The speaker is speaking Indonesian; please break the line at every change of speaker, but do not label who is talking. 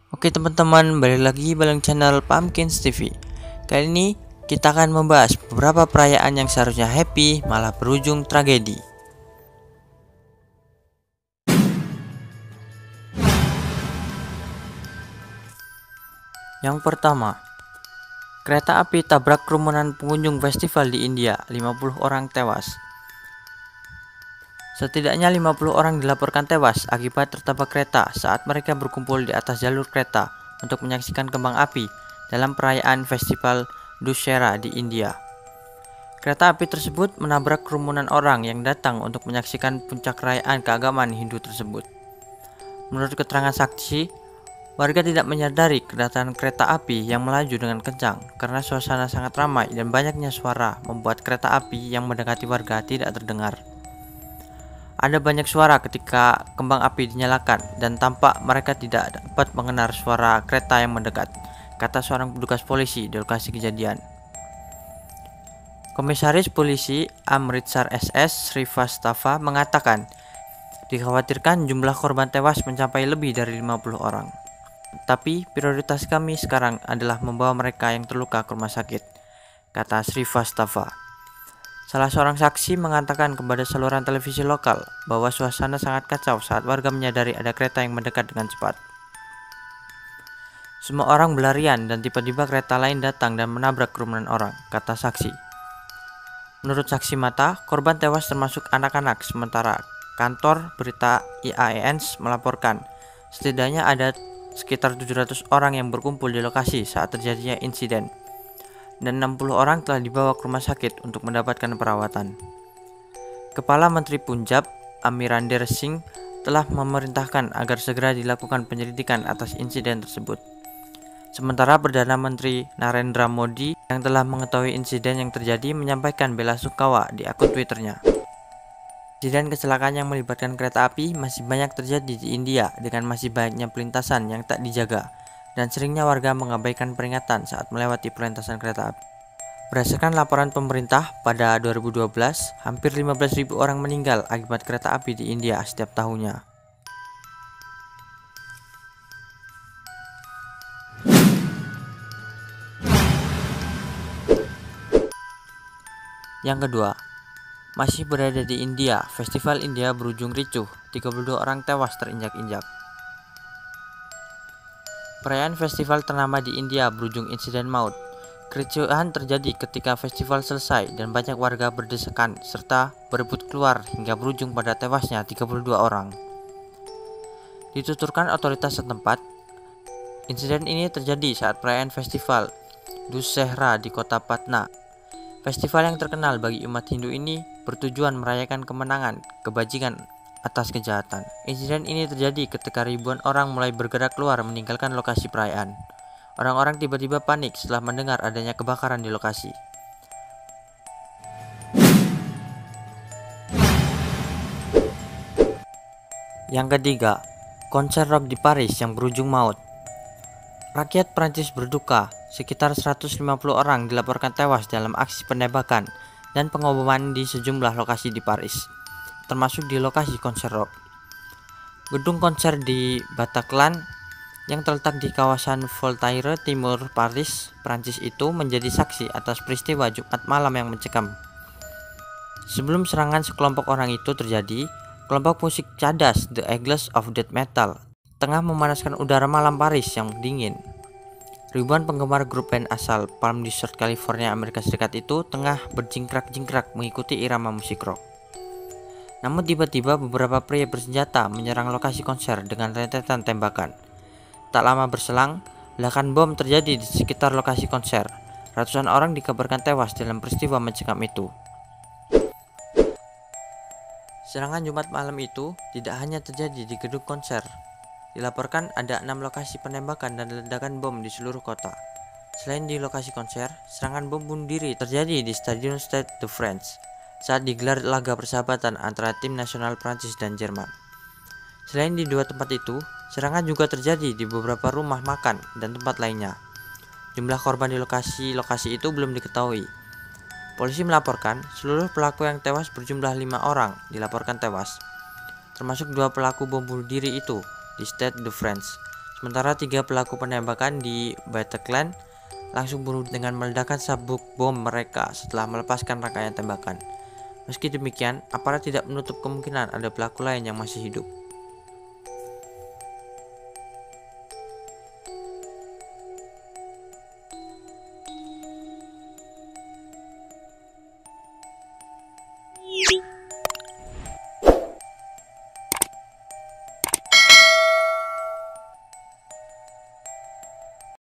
Oke teman-teman, balik lagi bareng channel Pumpkins TV. Kali ini kita akan membahas beberapa perayaan yang seharusnya happy malah berujung tragedi. Yang pertama, kereta api tabrak kerumunan pengunjung festival di India, 50 orang tewas. Setidaknya 50 orang dilaporkan tewas akibat tertabrak kereta saat mereka berkumpul di atas jalur kereta untuk menyaksikan kembang api dalam perayaan festival Dussehra di India. Kereta api tersebut menabrak kerumunan orang yang datang untuk menyaksikan puncak perayaan keagamaan Hindu tersebut. Menurut keterangan saksi, warga tidak menyadari kedatangan kereta api yang melaju dengan kencang karena suasana sangat ramai dan banyaknya suara membuat kereta api yang mendekati warga tidak terdengar. Ada banyak suara ketika kembang api dinyalakan dan tampak mereka tidak dapat mendengar suara kereta yang mendekat, kata seorang petugas polisi di lokasi kejadian. Komisaris Polisi Amritsar SS Srivastava mengatakan dikhawatirkan jumlah korban tewas mencapai lebih dari 50 orang. Tapi prioritas kami sekarang adalah membawa mereka yang terluka ke rumah sakit, kata Srivastava. Salah seorang saksi mengatakan kepada saluran televisi lokal bahwa suasana sangat kacau saat warga menyadari ada kereta yang mendekat dengan cepat. Semua orang berlarian dan tiba-tiba kereta lain datang dan menabrak kerumunan orang, kata saksi. Menurut saksi mata, korban tewas termasuk anak-anak, sementara kantor berita IAEN melaporkan setidaknya ada sekitar 700 orang yang berkumpul di lokasi saat terjadinya insiden, dan 60 orang telah dibawa ke rumah sakit untuk mendapatkan perawatan. Kepala Menteri Punjab, Amrinder Singh, telah memerintahkan agar segera dilakukan penyelidikan atas insiden tersebut. Sementara Perdana Menteri Narendra Modi yang telah mengetahui insiden yang terjadi menyampaikan bela sungkawa di akun Twitternya. Insiden kecelakaan yang melibatkan kereta api masih banyak terjadi di India dengan masih banyaknya pelintasan yang tak dijaga dan seringnya warga mengabaikan peringatan saat melewati perlintasan kereta api. Berdasarkan laporan pemerintah, pada 2012, hampir 15.000 orang meninggal akibat kereta api di India setiap tahunnya. Yang kedua, masih berada di India, Festival India berujung ricuh, 32 orang tewas terinjak-injak. Perayaan festival ternama di India berujung insiden maut. Kericuhan terjadi ketika festival selesai dan banyak warga berdesakan serta berebut keluar hingga berujung pada tewasnya 32 orang. Dituturkan otoritas setempat, insiden ini terjadi saat perayaan festival Dussehra di kota Patna. Festival yang terkenal bagi umat Hindu ini bertujuan merayakan kemenangan kebajikan atas kejahatan. Insiden ini terjadi ketika ribuan orang mulai bergerak keluar meninggalkan lokasi perayaan. Orang-orang tiba-tiba panik setelah mendengar adanya kebakaran di lokasi. Yang ketiga, konser rock di Paris yang berujung maut. Rakyat Prancis berduka, sekitar 150 orang dilaporkan tewas dalam aksi penembakan dan pengoboman di sejumlah lokasi di Paris, termasuk di lokasi konser rock. Gedung konser di Bataclan yang terletak di kawasan Voltaire Timur Paris, Prancis itu menjadi saksi atas peristiwa Jumat malam yang mencekam. Sebelum serangan sekelompok orang itu terjadi, kelompok musik cadas The Eagles of Death Metal tengah memanaskan udara malam Paris yang dingin. Ribuan penggemar grup band asal Palm Desert, California, Amerika Serikat itu tengah berjingkrak-jingkrak mengikuti irama musik rock. Namun tiba-tiba beberapa pria bersenjata menyerang lokasi konser dengan rentetan tembakan. Tak lama berselang, ledakan bom terjadi di sekitar lokasi konser. Ratusan orang dikabarkan tewas dalam peristiwa mencekam itu. Serangan Jumat malam itu tidak hanya terjadi di gedung konser. Dilaporkan ada 6 lokasi penembakan dan ledakan bom di seluruh kota. Selain di lokasi konser, serangan bom bunuh diri terjadi di Stadion Stade de France saat digelar laga persahabatan antara tim nasional Prancis dan Jerman. Selain di dua tempat itu, serangan juga terjadi di beberapa rumah makan dan tempat lainnya. Jumlah korban di lokasi itu belum diketahui. Polisi melaporkan seluruh pelaku yang tewas berjumlah 5 orang dilaporkan tewas, termasuk 2 pelaku bom bunuh diri itu di Stade de France. Sementara 3 pelaku penembakan di Bataclan langsung bunuh dengan meledakkan sabuk bom mereka setelah melepaskan rangkaian tembakan. Meski demikian, aparat tidak menutup kemungkinan ada pelaku lain yang masih hidup.